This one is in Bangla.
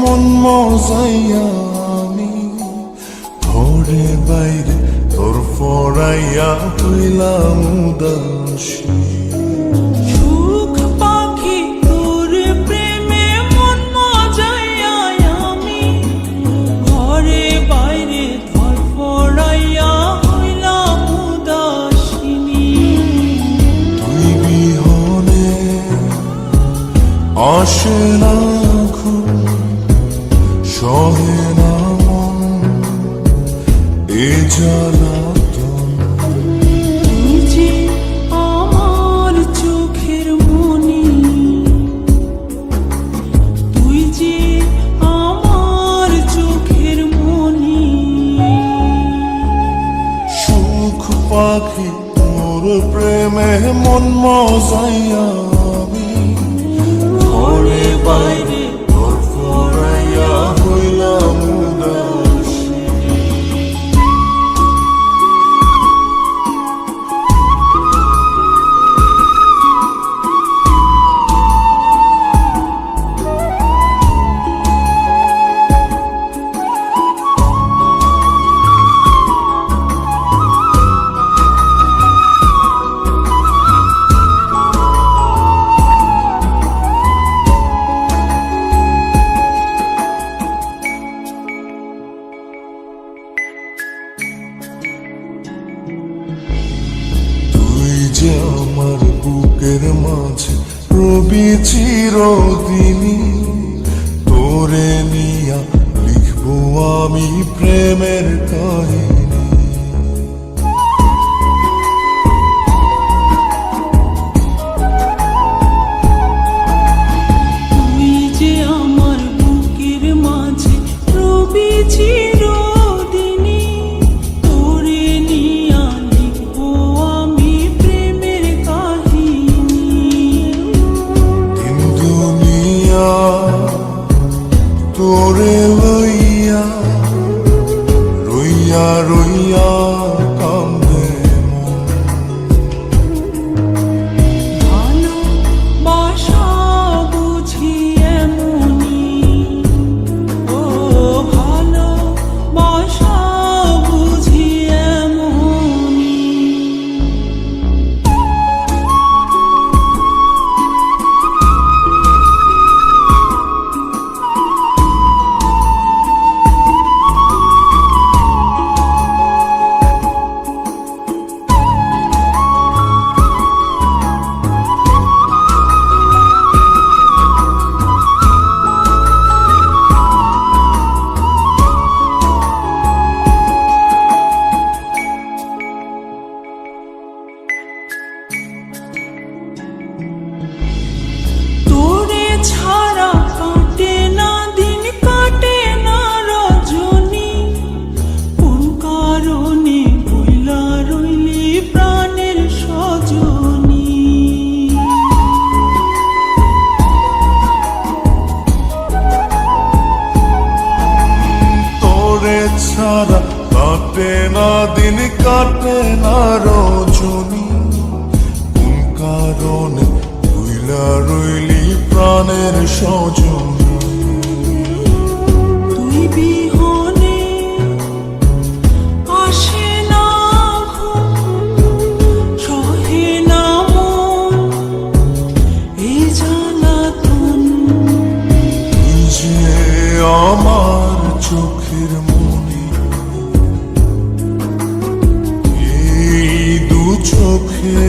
মন মজাইয়া আমি ঘরে বাইরে তোর ফরাইয়া হইলাম উদাসী। সুখ পাখি তোর প্রেমে মন মজাইয়া আমি ঘরে বাইরে ধর ফরাইয়া হইলাম উদাসিনী। তুই বিহনে আসে না ঘুম, সহে না মন এ জ্বালাতন। তুই যে আমার চোখের মনি, তুই যে আমার চোখের মনি। সুখ পাখি তোর প্রেমে মন মজাইয়া আমি ঘরে বাইরে তোর ফরাইয়া হইলাম উদাসী। তুই যে আমার বুকের মাঝে রবি চিরদিনই, তোরে নিয়া লিখবো আমি প্রেমের কাহিনী। তুই যে আমার বুকের মাঝে রবি চিরদিনই, তোরে নিয়া লিখবো আমি প্রেমের কাহিনী। দিন দুনিয়া তোরে লইয়া রইয়া রইয়া কান্দে মন। ভালোবাসা বুঝি এমনি, ও ভালোবাসা বুঝি এমনি। তোরে ছাড়া কাটে না দিন, কাটে না রজনী। কোন কারণে বইলা রইলি প্রাণের সজনী। তোরে ছাড়া কাটে না দিন, কাটে না রজনী। কোন কারণে ভুইলা রইলি প্রাণের সজনী। তুই বিহনে আসে না ঘুম, সহে না মন এ জ্বালাতন। তুই যে আমার চোখের মনি, এই দু চোখে